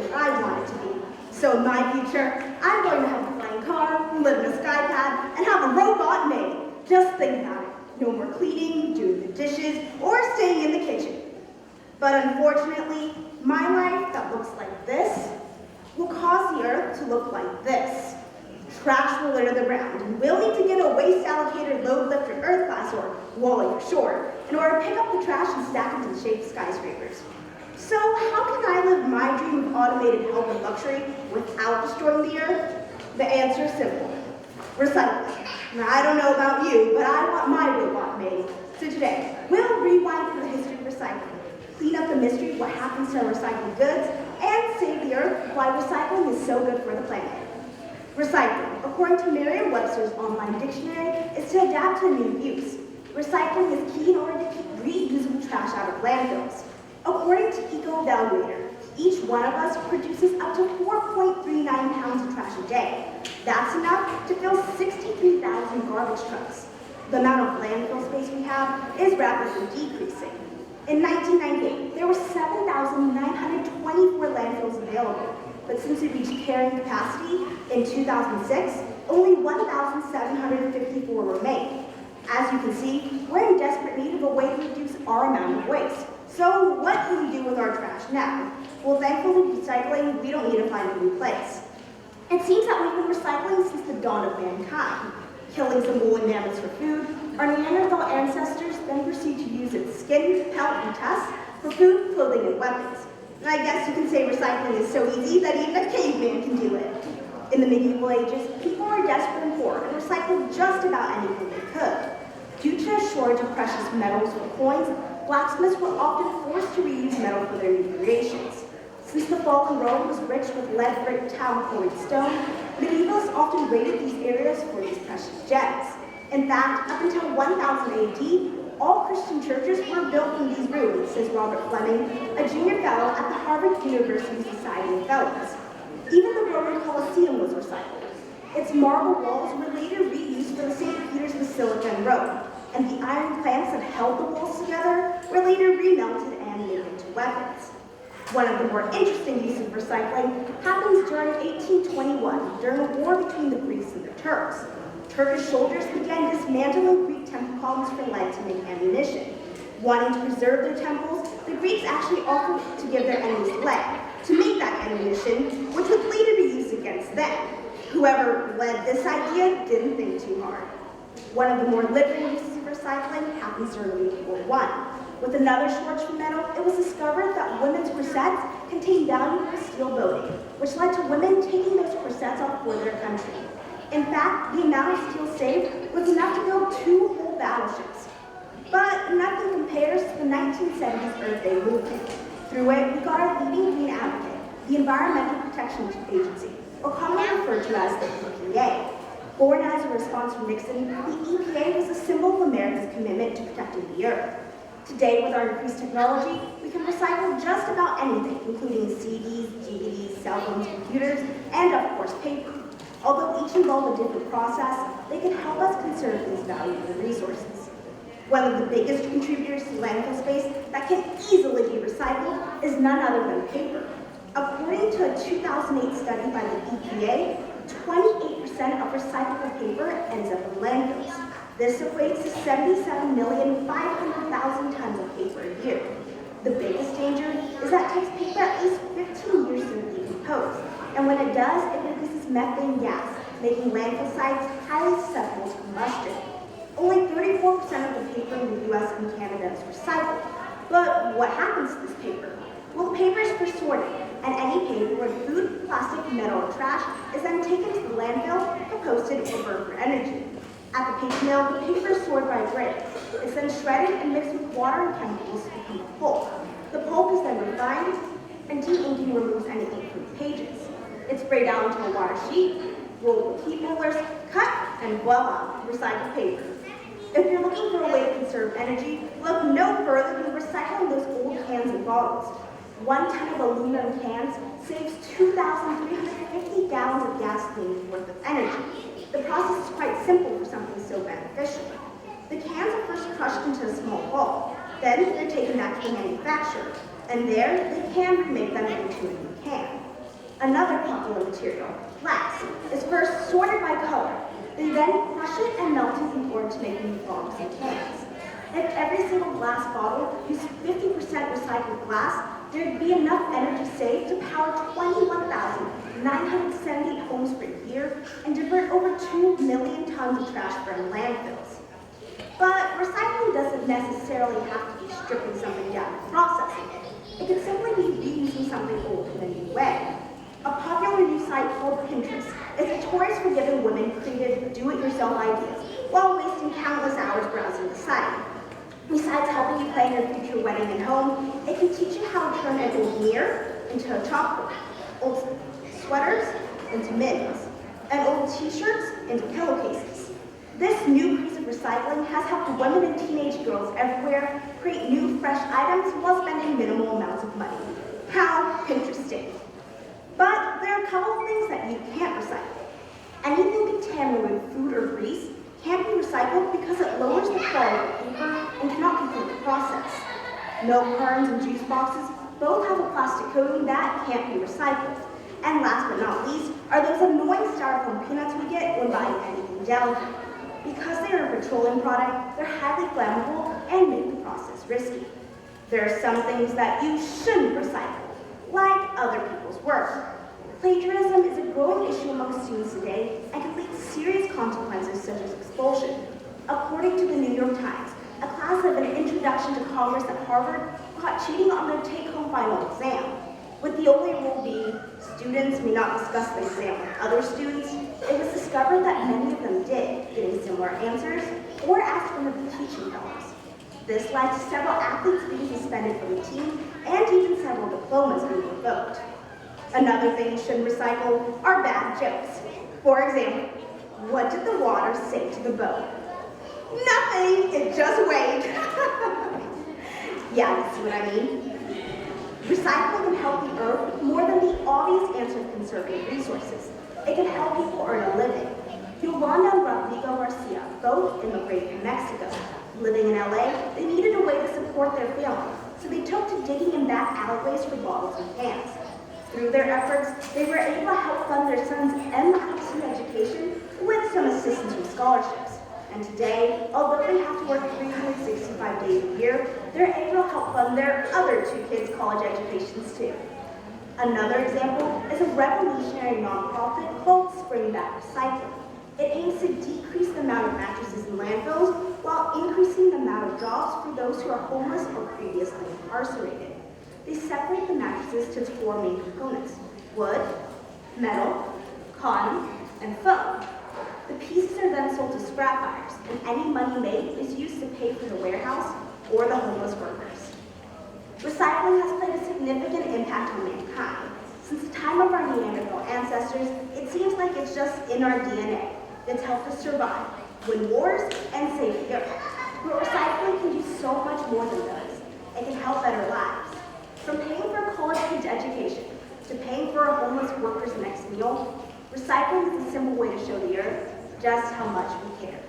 that I want it to be. So in my future, I'm going to have a flying car, live in a sky pad, and have a robot maid. Just think about it. No more cleaning, doing the dishes, or staying in the kitchen. But unfortunately, my life that looks like this will cause the earth to look like this. Trash will litter the ground, and we'll need to get a waste-allocated load-lifter earth class, or WALL-E for short, in order to pick up the trash and stack it to the shape of skyscrapers. So how can I live my dream of automated health and luxury without destroying the earth? The answer is simple. Recycling. Now, I don't know about you, but I want my robot made. So today, we'll rewind through the history of recycling, clean up the mystery of what happens to our recycled goods, and save the earth why recycling is so good for the planet. Recycling, according to Merriam-Webster's online dictionary, is to adapt to a new use. Recycling is key in order to keep reusable trash out of landfills. According to Eco-Evaluator, each one of us produces up to 4.39 pounds of trash a day. That's enough to fill 63,000 garbage trucks. The amount of landfill space we have is rapidly decreasing. In 1998, there were 7,924 landfills available, but since we reached carrying capacity in 2006, only 1,754 remain. As you can see, we're in desperate need of a way to reduce our amount of waste. So what can we do with our trash now? Well, thankfully, recycling, we don't need to find a new place. It seems that we've been recycling since the dawn of mankind. Killing some woolly mammoths for food, our Neanderthal ancestors then proceeded to use its skin, pelt, and tusks for food, clothing, and weapons. And I guess you can say recycling is so easy that even a caveman can do it. In the medieval ages, people were desperate and poor and recycled just about anything they could. Due to a shortage of precious metals or coins, blacksmiths were often forced to reuse metal for their new creations. Since the fallen Rome was rich with lead, brick, tile, quarried stone, medievalists often raided these areas for these precious gems. In fact, up until 1000 AD, all Christian churches were built in these ruins, says Robert Fleming, a junior fellow at the Harvard University Society of Fellows. Even the Roman Colosseum was recycled. Its marble walls were later reused for the St. Peter's Basilica in Rome, and the iron planks that held the walls together were later remelted and made into weapons. One of the more interesting uses of recycling happens during 1821, during a war between the Greeks and the Turks. Turkish soldiers began dismantling Greek temple columns for lead to make ammunition. Wanting to preserve their temples, the Greeks actually offered to give their enemies lead to make that ammunition, which would later be used against them. Whoever led this idea didn't think too hard. One of the more liberal uses of recycling happens during World War I. With another shortage for metal, it was discovered that women's corsets contained valuable steel bowing, which led to women taking those corsets off for their country. In fact, the amount of steel saved was enough to build 2 whole battleships. But nothing compares to the 1970s Earth Day movement. Through it, we got our leading green advocate, the Environmental Protection Agency, or commonly referred to as the EPA. Born as a response from Nixon, the EPA was a symbol of America's commitment to protecting the Earth. Today, with our increased technology, we can recycle just about anything, including CDs, DVDs, cell phones, computers, and of course, paper. Although each involve a different process, they can help us conserve these valuable resources. One of the biggest contributors to landfill space that can easily be recycled is none other than paper. According to a 2008 study by the EPA, 28% of recyclable paper ends up in landfills. This equates to 77,500,000 tons of paper a year. The biggest danger is that it takes paper at least 15 years to decompose, and when it does, it releases methane gas, making landfill sites highly susceptible to combustion. Only 34% of the paper in the US and Canada is recycled. But what happens to this paper? Well, the paper is first sorted, and any paper with food, plastic, metal, or trash is then taken to the landfill, composted, or burned for energy. At the paper mill, the paper is sorted by grades. It's then shredded and mixed with water and chemicals to become pulp. The pulp is then refined, and de-inking removes any ink from the pages. It's sprayed out into a water sheet, rolled with heat rollers, cut, and voila, recycled paper. If you're looking for a way to conserve energy, look no further than recycling those old cans and bottles. 1 ton of aluminum cans saves 2,350 gallons of gasoline worth of energy. The process is quite simple for something so beneficial. The cans are first crushed into a small ball. Then they're taken back to the manufacturer, and there they can remake them into a new can. Another popular material, glass, is first sorted by color. They then crush it and melt it in order to make new bottles and cans. If every single glass bottle used 50% recycled glass, there'd be enough energy saved to power 21,970 homes per year and divert over 2 million tons of trash from landfills. But recycling doesn't necessarily have to be stripping something down and processing it. It can simply be reusing something old in a new way. A popular new site called Pinterest is notorious for giving women creative do-it-yourself ideas while wasting countless hours browsing the site. Besides helping you plan your future wedding and home, it can teach you how to turn an old mirror into a chalkboard, old sweaters into mittens, and old t-shirts into pillowcases. This new piece of recycling has helped women and teenage girls everywhere create new, fresh items while spending minimal amounts of money. How interesting. But there are a couple of things that you can't recycle. Anything contaminated with food or grease can't be recycled because it lowers the quality of paper and cannot complete the process. Milk cartons and juice boxes both have a plastic coating that can't be recycled. And last but not least are those annoying styrofoam peanuts we get when buying anything delicate. Because they are a petroleum product, they're highly flammable and make the process risky. There are some things that you shouldn't recycle, like other people's work. Plagiarism is a growing issue among students today and can lead to serious consequences such as expulsion. According to the New York Times, a class of an introduction to Congress at Harvard caught cheating on their take-home final exam, with the only rule being students may not discuss the exam with other students. It was discovered that many of them did, getting similar answers or asked for the teaching dollars. This led to several athletes being suspended from the team and even several diplomas being revoked. Another thing you shouldn't recycle are bad jokes. For example, what did the water say to the boat? Nothing, it just waved. Yeah, you see what I mean? Recycling can help the earth more than the obvious answer to conserving resources. It can help people earn a living. Yolanda and Rodrigo Garcia, both immigrated from Mexico. Living in LA, they needed a way to support their family, so they took to digging in back alleyways for bottles and cans. Through their efforts, they were able to help fund their son's MIT education with some assistance from scholarships. And today, although they have to work 365 days a year, they're able to help fund their other two kids' college educations too. Another example is a revolutionary nonprofit called Springback Recycling. It aims to decrease the amount of mattresses in landfills while increasing the amount of jobs for those who are homeless or previously incarcerated. They separate the mattresses to its four main components: wood, metal, cotton, and foam. The pieces are then sold to scrap buyers, and any money made is used to pay for the warehouse or the homeless workers. Recycling has played a significant impact on mankind. Since the time of our Neanderthal ancestors, it seems like it's just in our DNA. It's helped us survive, win wars, and save the earth. But recycling can do so much more than this. It can help better lives. From paying for a college kid's education to paying for a homeless worker's next meal, recycling is a simple way to show the earth just how much we care.